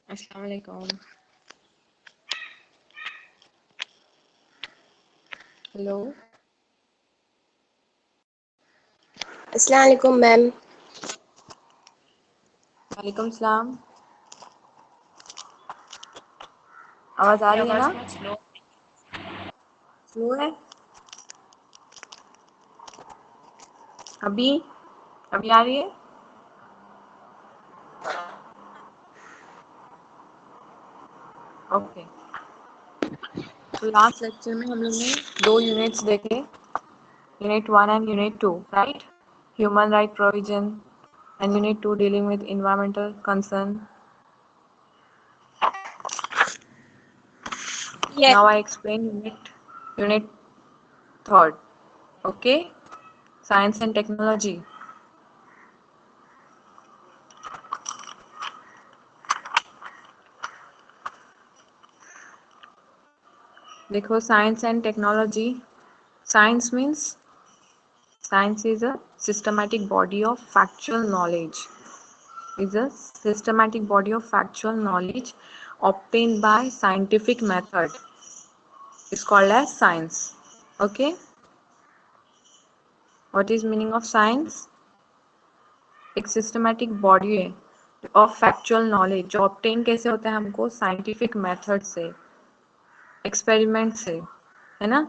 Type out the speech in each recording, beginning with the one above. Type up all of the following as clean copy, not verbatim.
अस्सलाम वालेकुम। हेलो, अस्सलाम वालेकुम मैम। वालेकुम सलाम। आवाज आ रही है ना? स्लो है अभी? अभी आ रही है? ओके। तो लास्ट लेक्चर में हम लोग ने 2 यूनिट्स देखे, unit 1 and unit 2, right? Human right provision and unit 2 dealing with environmental concern. Yes. Now I explain unit 3rd. Okay, science and technology. देखो, science and technology. Science means science is a systematic body of factual knowledge. Is a systematic body of factual knowledge obtained by scientific method. It's called as science. Okay. What is meaning of science? एक systematic body है of factual knowledge जो obtain कैसे होता है हमको scientific method से, experiment से, है ना?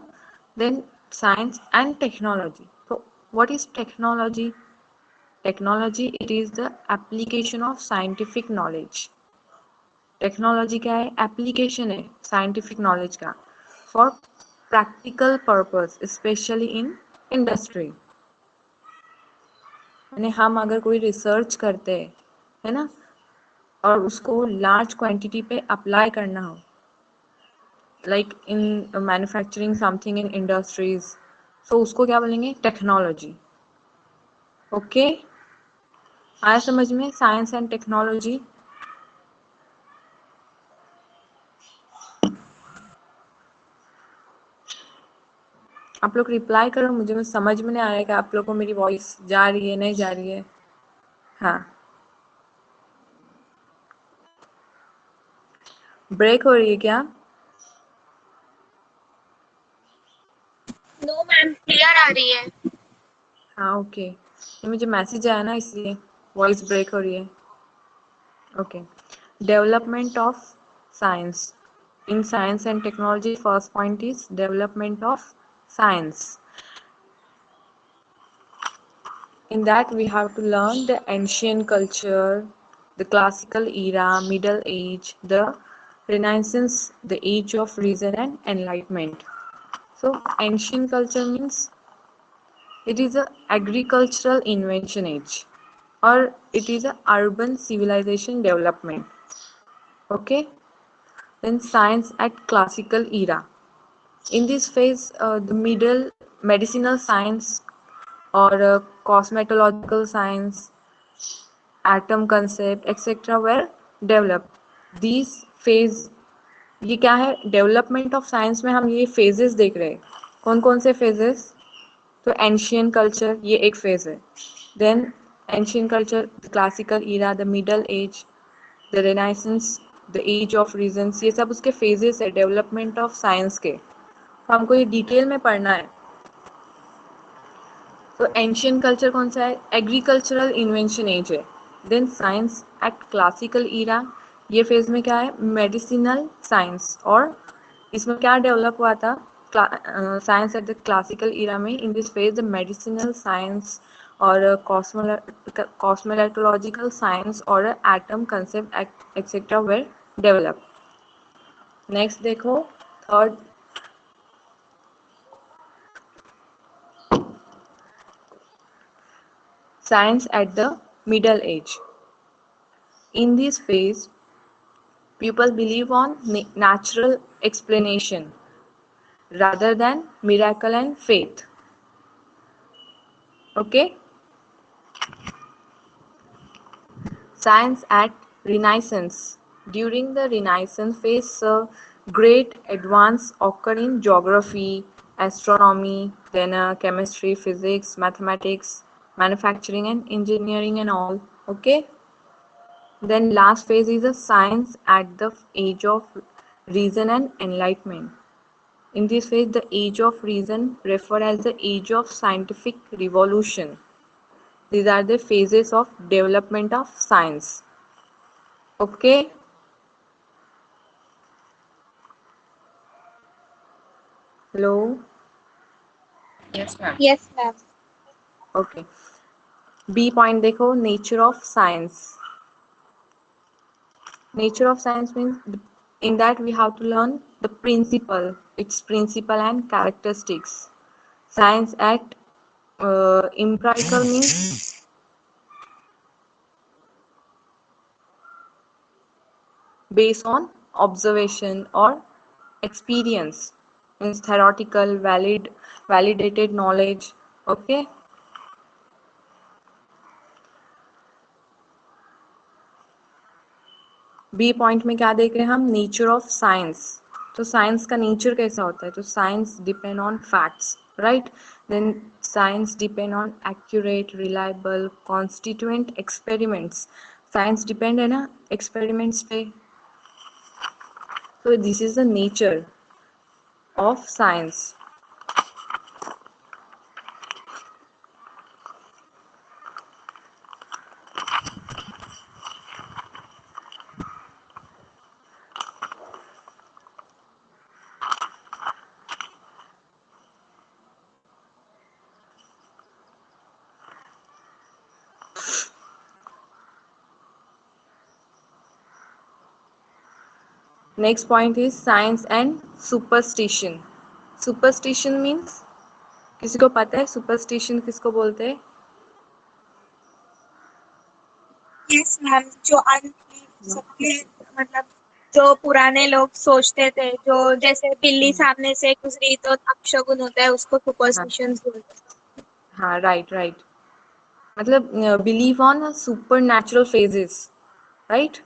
Then science and technology. तो what is technology? Technology it is the application of scientific knowledge. Technology क्या है? एप्लीकेशन है साइंटिफिक नॉलेज का for practical purpose, specially in industry. यानी हम अगर कोई रिसर्च करते हैं, है ना, और उसको लार्ज क्वांटिटी पे अप्लाई करना हो, like in manufacturing something in industries, तो उसको क्या बोलेंगे? टेक्नोलॉजी. ओके, आया समझ में? Science and technology. आप लोग रिप्लाई करो, मुझे समझ में नहीं आ रहा है कि आप लोग को मेरी वॉइस जा रही है नहीं जा रही है. हाँ, ब्रेक हो रही है क्या? नो मैम, क्लियर आ रही है। हाँ, ओके. ये मुझे मैसेज आया ना, इसलिए वॉइस ब्रेक हो रही है. Okay. Development of science. In science and technology, first point is development of science. In that we have to learn the ancient culture, the classical era, middle age, the renaissance, the age of reason and enlightenment. So ancient culture means it is a agricultural invention age, or it is a urban civilization development. Okay. Then science at classical era. In this phase, the middle medicinal science or cosmetological science, atom concept, etc. were developed. These phase, ये क्या है? Development of science में हम ये phases देख रहे हैं. कौन कौन से फेजेस? तो एंशियन कल्चर ये एक फेज है. Then ancient culture, the classical era, the middle age, the Renaissance, the age of reasons, ये सब उसके फेजेस है डेवलपमेंट ऑफ साइंस के. तो हमको ये डिटेल में पढ़ना है. तो एंशियंट कल्चर कौन सा है? एग्रीकल्चरल इन्वेंशन एज है. Then science at classical era, ये फेज में क्या है? Medicinal science. और इसमें क्या डेवलप हुआ था? Science at the classical era में, in this phase the medicinal science और कॉस्मेटोलॉजिकल साइंस और atom concept etcetera were develop. Next देखो, third, science at the middle age. In this phase, people believe on natural explanation rather than miracle and faith. Okay? Science at Renaissance. During the Renaissance phase, great advance occurred in geography, astronomy, then chemistry, physics, mathematics, manufacturing and engineering and all. Okay? Then last phase is a science at the age of reason and enlightenment. In this phase, the age of reason referred as the age of scientific revolution. These are the phases of development of science. Okay? Hello? Yes, ma'am. Yes, ma'am. Okay. B point देखो, nature of science. Nature of science means in that we have to learn the principle, its principle and characteristics. Science at empirical means based on observation or experience, means theoretical, validated knowledge. Okay? B point में क्या देख रहे हैं हम, nature of science. तो science का nature कैसा होता है, तो science depend on facts, right. Then science depend on accurate, reliable, constituent experiments. Science depend है ना एक्सपेरिमेंट्स पे. so this is the nature of science. Next point is science and superstition. Superstition means, किसी को पता है superstition किसको बोलते हैं? यस मैम, जो सबके मतलब जो पुराने लोग सोचते थे, जो जैसे बिल्ली सामने से गुजरी तो अपशगुन होता है, उसको सुपरस्टिशंस बोलते हैं. हाँ, राइट राइट. मतलब believe on super natural phases, right.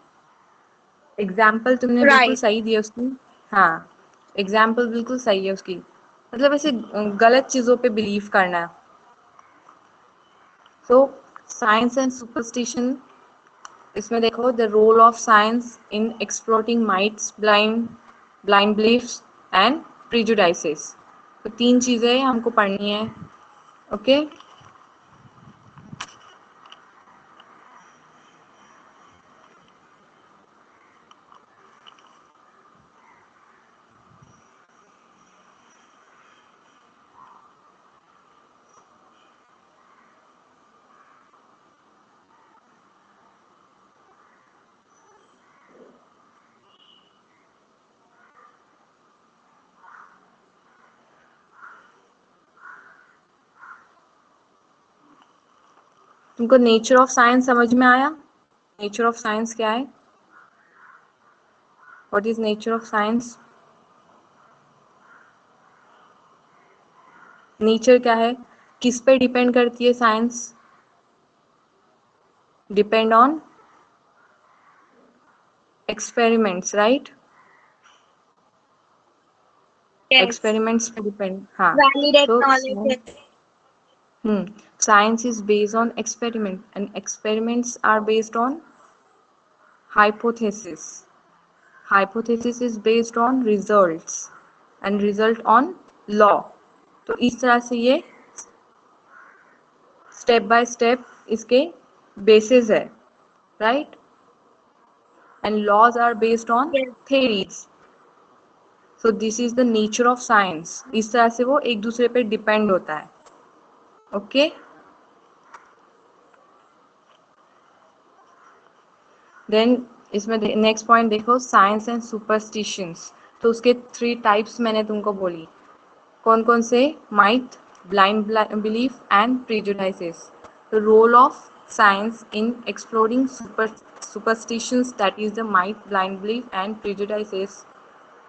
Example तुमने बिल्कुल Right. सही दिया उसकी. हाँ, एग्जाम्पल बिल्कुल सही है उसकी. मतलब ऐसे गलत चीजों पे बिलीव करना है. सो साइंस एंड सुपरस्टिशन, इसमें देखो the role of science in exploding myths, blind beliefs and prejudices. तो 3 चीजें हमको पढ़नी है. ओके? तुमको नेचर ऑफ साइंस समझ में आया? नेचर ऑफ साइंस क्या है? What is nature of science? Nature क्या है? किस पे डिपेंड करती है science? Depend on experiments, right. Yes. Experiments पे डिपेंड. हाँ. Validate So knowledge. science is based on experiment, and experiments are based on hypothesis. Hypothesis is based on results, and result on law. तो इस तरह से ये step by step इसके basis है, right. And laws are based on Yes. theories. So this is the nature of science. इस तरह से वो एक दूसरे पे डिपेंड होता है. ओके? देन इसमें नेक्स्ट पॉइंट देखो, साइंस एंड सुपरस्टिशंस. तो उसके 3 टाइप्स मैंने तुमको बोली. कौन कौन से? Myth, blind belief and prejudices. The role of science in exploring superstitions that is the myth, blind belief and prejudices.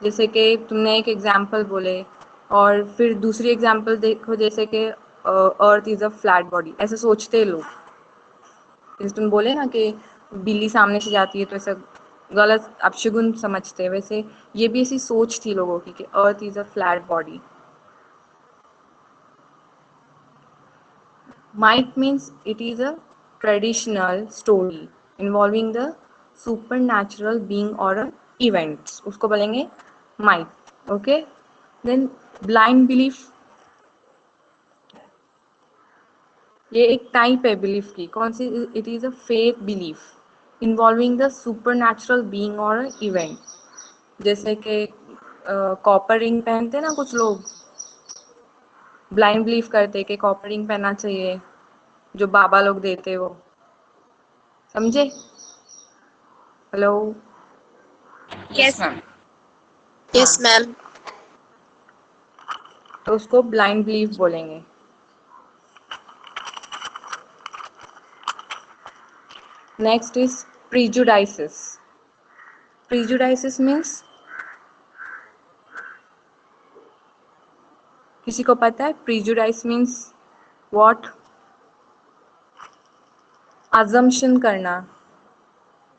जैसे कि तुमने एक एग्जांपल बोले और फिर दूसरी एग्जांपल देखो, जैसे कि earth is a flat body, ऐसे सोचते हैं लोग। जैसे तुम बोले ना कि बिल्ली सामने से जाती है तो ऐसा गलत अपशगुन समझते हैं, वैसे ये भी ऐसी सोच थी लोगों की कि earth is a flat body. Myth means it is a traditional story involving the supernatural being or a events, उसको बोलेंगे myth. Okay, then blind belief, ये एक टाइप है बिलीफ की। कौन सी? It is a faith belief involving the supernatural being और event. जैसे कि कॉपर रिंग पहनते ना कुछ लोग, ब्लाइंड बिलीफ करते कि कॉपर रिंग पहनना चाहिए, जो बाबा लोग देते वो, समझे? Hello? Yes, Yes. ma'am. Yes, हाँ, ma'am. तो उसको ब्लाइंड बिलीफ बोलेंगे। Next is prejudices. Prejudices means, किसी को पता है प्रीजुडाइस मीन्स व्हाट? अजम्पशन करना,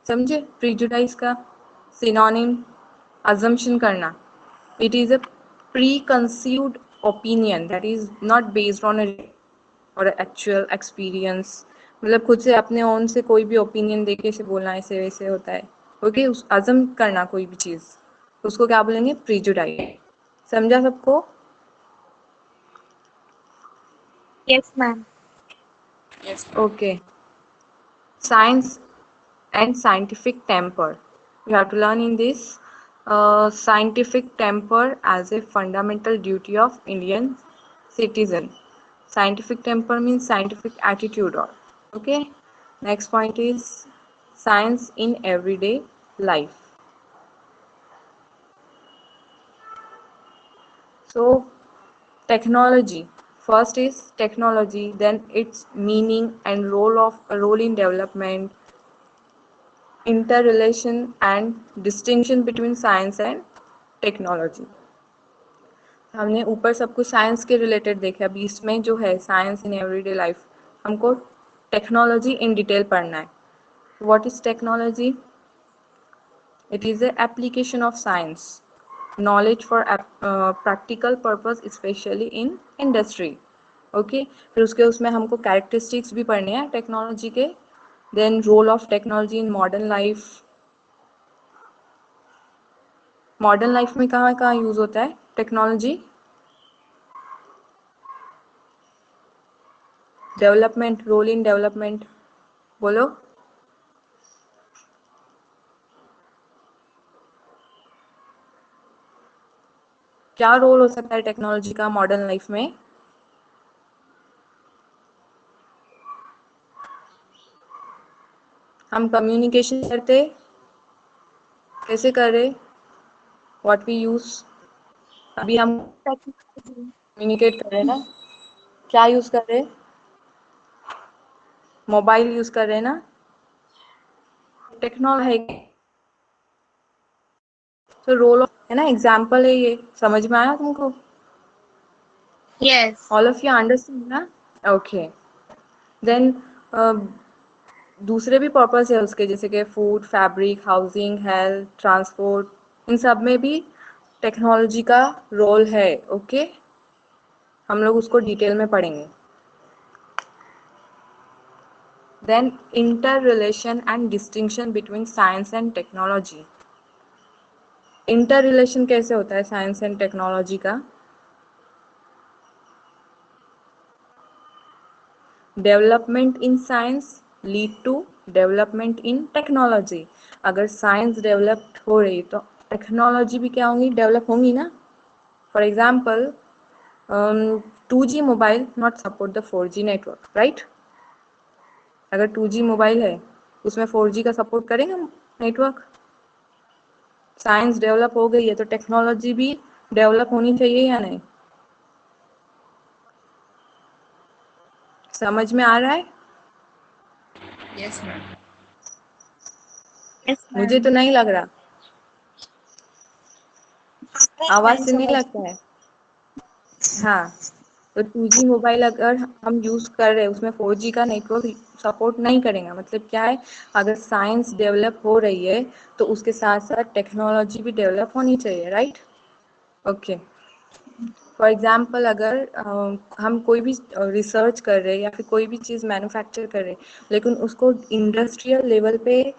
समझे? प्रीजुडाइस का सिनोनिम अजम्पशन करना। It is a pre conceived opinion that is not based on और एक्चुअल एक्सपीरियंस। मतलब खुद से अपने ओन से कोई भी ओपिनियन देके से बोलना ऐसे वैसे होता है। ओके, उस अजम करना कोई भी चीज, उसको क्या बोलेंगे? प्रीजुडाइस। समझा सबको? Yes, ma'am. Yes, ma'am. Okay. Science and scientific temper. You have to learn in this scientific temper as a fundamental duty of Indian citizen. Scientific temper means scientific attitude. Okay. Next point is science in everyday life. So technology. First is technology, then its meaning and role in development, interrelation and distinction between science and technology. हमने ऊपर सब कुछ science के related देखा, अभी इसमें जो है साइंस इन एवरीडे लाइफ, हमको टेक्नोलॉजी इन डिटेल पढ़ना है। What is technology? It is the application of science knowledge for practical purpose specially in industry. Okay, फिर उसके उसमें हमको कैरेक्टरिस्टिक्स भी पढ़ने हैं टेक्नोलॉजी के। Then role of technology in modern life. Modern life में कहाँ कहाँ यूज होता है technology? Development, role in development, बोलो। क्या रोल हो सकता है टेक्नोलॉजी का मॉडर्न लाइफ में? हम कम्युनिकेशन करते, कैसे कर रहे? व्हाट वी यूज, अभी हम Technology. कम्युनिकेट कर रहे हैं ना, क्या यूज कर रहे? मोबाइल यूज कर रहे हैं ना, टेक्नोलॉजी है। तो रोल है ना, एग्जाम्पल है ये, समझ में आया तुमको? Yes. All of you understand ना? ओके, देन दूसरे भी पर्पस है उसके, जैसे कि food, fabric, housing, health, transport, इन सब में भी टेक्नोलॉजी का रोल है। ओके, हम लोग उसको डिटेल में पढ़ेंगे। Then inter relation and distinction between science and technology. Inter relation कैसे होता है साइंस एंड टेक्नोलॉजी का? Development in science lead to development in technology. अगर साइंस डेवलप हो रही तो टेक्नोलॉजी भी क्या होंगी? डेवलप होंगी ना। For example 2G mobile not support the 4G network, right? अगर 2G मोबाइल है उसमें 4G का सपोर्ट करेंगे नेटवर्क? साइंस डेवलप हो गई है तो टेक्नोलॉजी भी डेवलप होनी चाहिए या नहीं? समझ में आ रहा है? Yes, ma'am. Yes, मुझे तो ma'am. नहीं लग रहा, आवाज से नहीं समझ. लगता है। हाँ, तो 2G मोबाइल अगर हम यूज कर रहे हैं उसमें 4G का नेटवर्क सपोर्ट नहीं करेगा। मतलब क्या है, अगर साइंस डेवलप हो रही है तो उसके साथ साथ टेक्नोलॉजी भी डेवलप होनी चाहिए, राइट? ओके, फॉर एग्जाम्पल अगर हम कोई भी रिसर्च कर रहे हैं या फिर कोई भी चीज़ मैन्युफैक्चर कर रहे हैं, लेकिन उसको इंडस्ट्रियल लेवल पे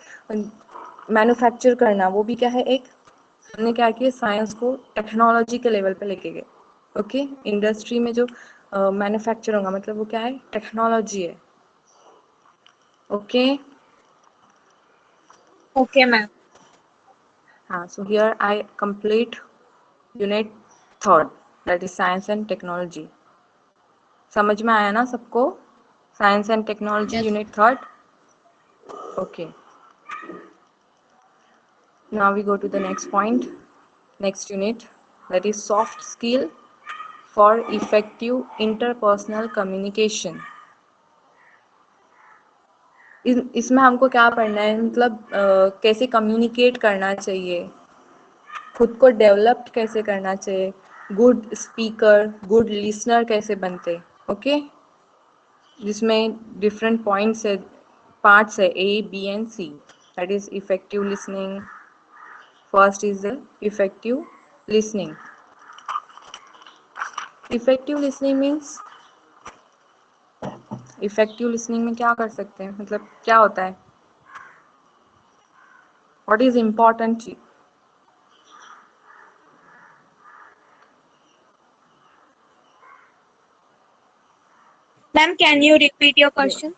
मैन्युफैक्चर करना, वो भी क्या है, एक हमने क्या किया, साइंस को टेक्नोलॉजी के लेवल पे लेके गए। ओके, इंडस्ट्री में जो मैन्युफैक्चर होगा मतलब वो क्या है, टेक्नोलॉजी है। Okay, Okay, ma'am. हाँ, so here I complete unit third, that is science and technology. समझ में आया ना सबको? Science and technology unit third. Okay, now we go to the next point, next unit, that is soft skill for effective interpersonal communication. इसमें हमको क्या पढ़ना है, मतलब कैसे कम्युनिकेट करना चाहिए, खुद को डेवलप कैसे करना चाहिए, गुड स्पीकर, गुड लिसनर कैसे बनते। ओके, जिसमें डिफरेंट पॉइंट्स है, पार्ट्स है, A, B and C, that is effective listening. First is the effective listening. Effective listening means, effective listening में क्या कर सकते हैं, मतलब क्या होता है, what is important. Ma'am, can you repeat your question?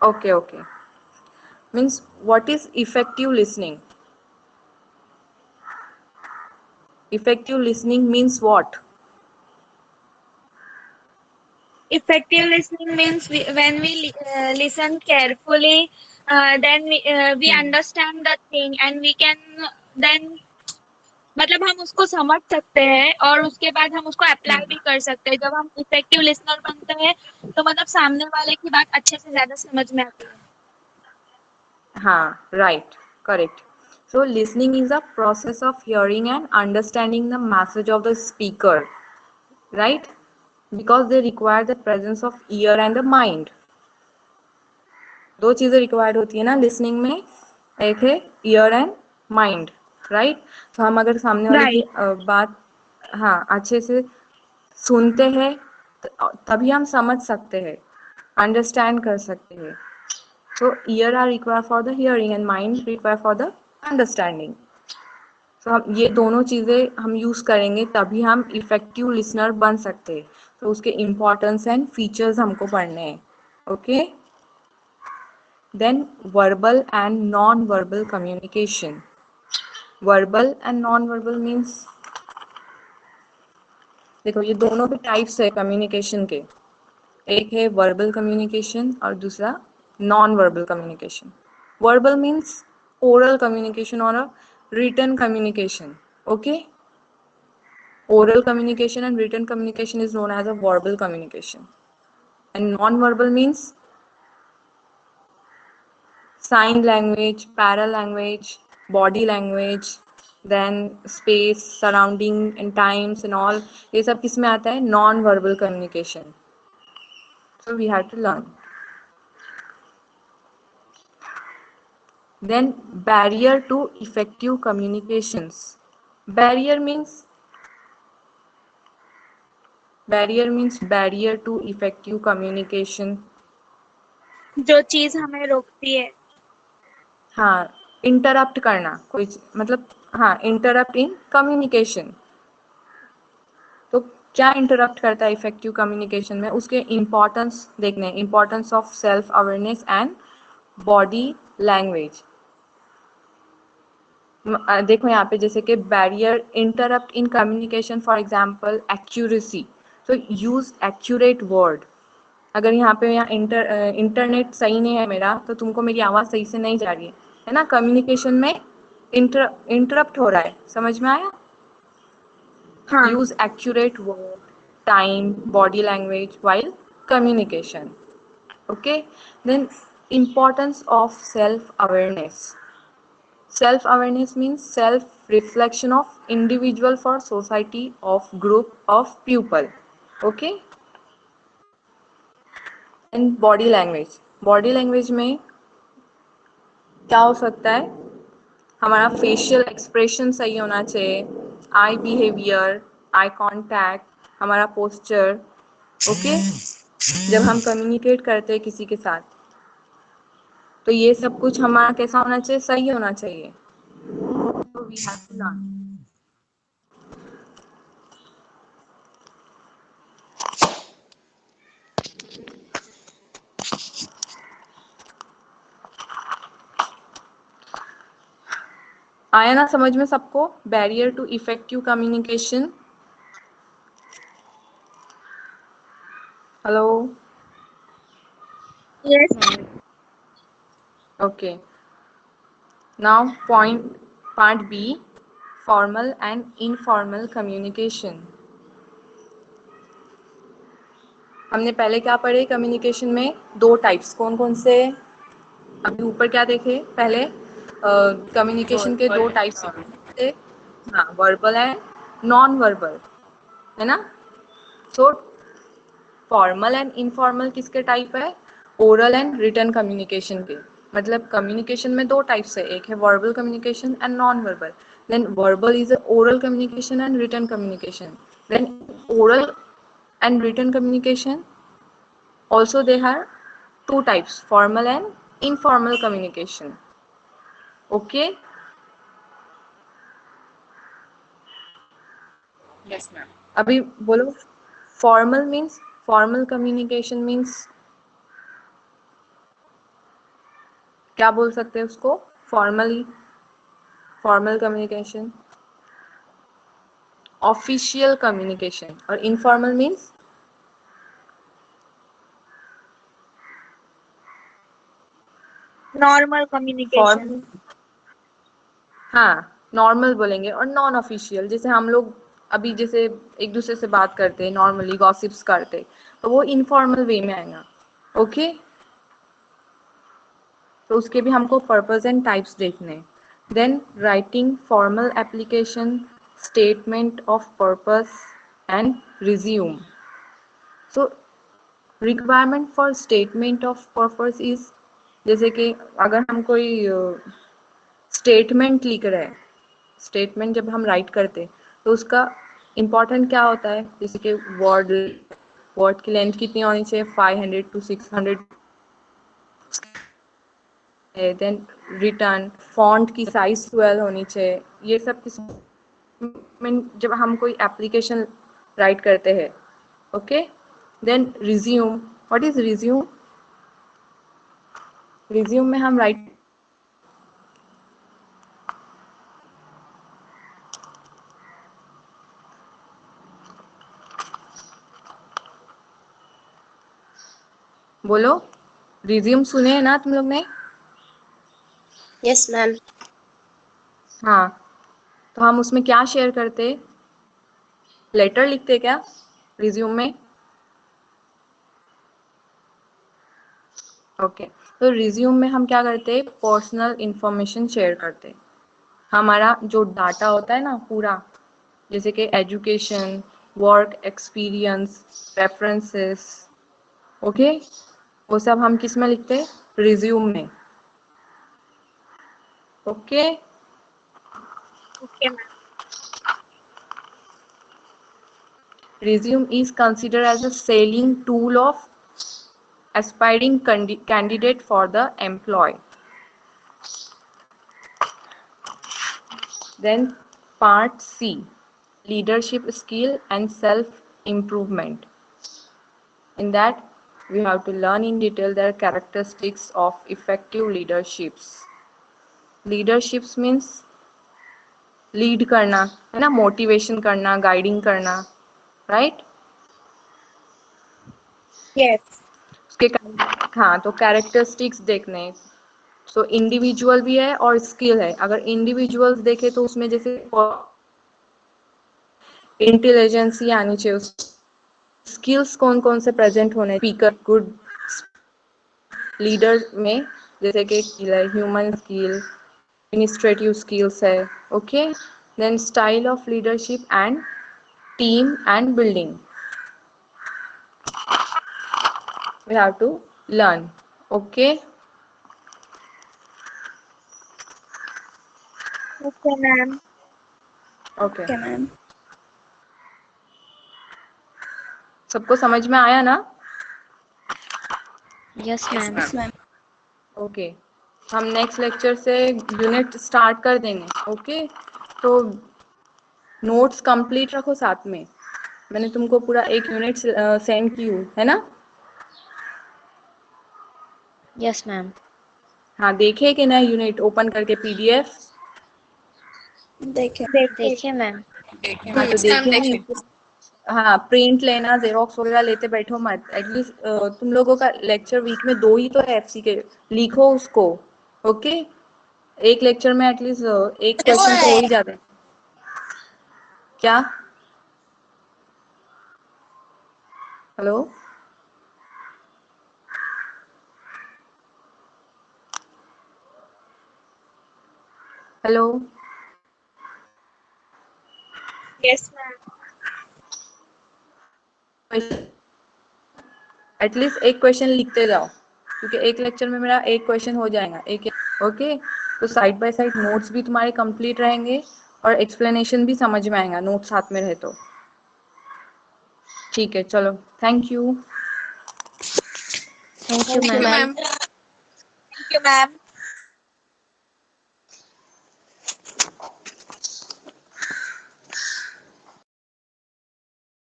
Okay okay, means what is effective listening, effective listening means what. Effective listening means when we listen carefully, then we understand the thing and we can then मतलब हम उसको समझ सकते हैं और उसके बाद हम उसको अप्लाई भी कर सकते हैं। जब हम इफेक्टिव लिसनर बनते हैं तो मतलब सामने वाले की बात अच्छे से ज्यादा समझ में आती है। हाँ, right, correct. So listening is a process of hearing and understanding the message of the speaker, right? Because they require the presence of ear and the mind. दो चीजें रिक्वायर्ड होती है ना लिसनिंग में, एक है ईयर एंड माइंड, राइट? तो हम अगर सामने वाले की Right. बात हाँ अच्छे से सुनते हैं तभी हम समझ सकते हैं, अंडरस्टैंड कर सकते हैं। So ear are required for the hearing and mind required for the understanding. So हम ये दोनों चीजें हम यूज करेंगे तभी हम इफेक्टिव लिसनर बन सकते हैं। तो उसके इम्पोर्टेंस एंड फीचर्स हमको पढ़ने हैं। Okay, then verbal and non-verbal communication. Verbal and non-verbal means, देखो ये दोनों भी टाइप्स है कम्युनिकेशन के, एक है वर्बल कम्युनिकेशन और दूसरा non verbal communication. Verbal means oral communication और written communication. Okay, oral communication and written communication is known as a verbal communication, and non-verbal means sign language, para language, body language, then space, surrounding and times and all, ये सब किस में आता है, non verbal communication. So we have to learn. Then barrier to effective communications. Barrier means barrier to effective communication. जो चीज हमें रोकती है। हाँ, इंटरप्ट करना कोई मतलब, हाँ, इंटरप्ट इन कम्युनिकेशन। तो क्या इंटरप्ट करता है इफेक्टिव कम्युनिकेशन में, उसके इम्पोर्टेंस देखने, importance of self awareness and body language. देखो यहाँ पे जैसे कि barrier, interrupt in communication, for example accuracy, तो यूज एक्यूरेट वर्ड। अगर यहाँ पे इंटरनेट सही नहीं है मेरा तो तुमको मेरी आवाज सही से नहीं जा रही है ना, कम्युनिकेशन में इंटरप्ट हो रहा है, समझ में आया? हाँ। use accurate word, time, body language while communication. Okay, then importance of self-awareness. Self-awareness means self-reflection of individual for society of group of people. Okay. And body language. Body language में क्या हो सकता है? हमारा फेशियल एक्सप्रेशन सही होना चाहिए, आई behaviour, eye contact, हमारा पोस्चर, ओके, जब हम कम्युनिकेट करते हैं किसी के साथ, तो ये सब कुछ हमारा कैसा होना चाहिए? सही होना चाहिए. So we have to learn. आया ना समझ में सबको? Barrier to effective communication. Hello. Yes. Okay. Now part B, formal and informal communication. हमने पहले क्या पढ़े कम्युनिकेशन में? दो टाइप्स. कौन कौन से? अभी ऊपर क्या देखे? पहले कम्युनिकेशन के दो टाइप्स थे. हाँ, वर्बल एंड नॉन वर्बल, है ना? सो फॉर्मल एंड इनफॉर्मल किसके टाइप है? ओरल एंड रिटन कम्युनिकेशन के. मतलब कम्युनिकेशन में दो टाइप्स है, एक है verbal communication and non verbal. Then verbal is oral communication and written communication. Then oral and written communication also they have two types, formal and informal communication. Okay. Yes, ma'am. अभी बोलो. formal means, formal communication means क्या बोल सकते हैं उसको? formally, formal communication, official communication. और informal means Normal communication. हाँ, normal बोलेंगे. और नॉन ऑफिशियल, जैसे हम लोग अभी जैसे एक दूसरे से बात करते हैं, नॉर्मली गॉसिप्स करते, तो वो इनफॉर्मल वे में आएगा. ओके. तो उसके भी हमको पर्पस एंड टाइप्स देखने. Then writing formal application, statement of purpose and resume. So requirement for statement of purpose is, जैसे कि अगर हम कोई स्टेटमेंट लिख रहे हैं, स्टेटमेंट जब हम राइट करते तो उसका इम्पोर्टेंट क्या होता है? जैसे कि वर्ड की लेंथ कितनी होनी चाहिए? 500 to 600. देन रिटर्न फॉन्ट की साइज 12 होनी चाहिए. ये सब किस जब हम कोई एप्लीकेशन राइट करते हैं. Okay. Then resume. What is resume? Resume में हम राइट बोलो. रिज्यूम सुने हैं ना तुम लोग ने? Yes, ma'am. हाँ. तो हम उसमें क्या शेयर करते? लेटर लिखते क्या रिज्यूम में? ओके. तो रिज्यूम में हम क्या करते? पर्सनल इंफॉर्मेशन शेयर करते. हमारा जो डाटा होता है ना पूरा, जैसे कि education, work experience, references, okay, वो सब हम किस में लिखते? रिज्यूम में. Okay. Okay, ma'am. Resume is considered as a selling tool of aspiring candidate for the employee. Then part C, leadership skill and self improvement. In that we have to learn in detail the characteristics of effective leaderships. Leaderships means lead करना, है ना, motivation करना, guiding करना, right? Yes. उसके हाँ, तो characteristics देखने. So individual भी है और स्किल है. अगर इंडिविजुअल्स देखे तो उसमें जैसे इंटेलिजेंस ही आनी चाहिए. स्किल्स कौन कौन से प्रेजेंट होने? स्पीकर गुड, लीडर में, जैसे कि ह्यूमन स्किल, एडमिनिस्ट्रेटिव स्किल्स है. Okay, then style of leadership and team and building we have to learn. Okay. Okay, ma'am. Okay. Okay, ma'am. सबको समझ में आया ना? Yes, ma'am. Yes, ma'am. Okay, हम नेक्स्ट लेक्चर से यूनिट स्टार्ट कर देंगे. ओके, तो नोट्स कंप्लीट रखो साथ में. मैंने तुमको पूरा एक यूनिट सेंड की हूँ, है ना? Yes, ma'am. हाँ, देखे कि ना यूनिट ओपन करके PDF? देखे मैम. देखें हाँ, तो yes, ma'am, देखे देखें. नहीं. हाँ, प्रिंट लेना, जेरोक्स वगैरह लेते बैठो मत. एटलीस्ट तुम लोगों का लेक्चर वीक में 2 ही तो है FC के, लिखो उसको. ओके, एक लेक्चर में एटलीस्ट एक क्वेश्चन तो हो ही जाता है. क्या? Hello, hello. Yes, ma'am. At least एक क्वेश्चन लिखते जाओ, क्योंकि एक लेक्चर में मेरा एक क्वेश्चन हो जाएगा. एक. ओके, तो साइड बाय साइड नोट्स भी तुम्हारे कंप्लीट रहेंगे और एक्सप्लेनेशन भी समझ में आएगा, नोट्स साथ में रहे तो. ठीक है, चलो, thank you. Thank you, Thank you, ma'am. ma'am. Thank you, ma'am.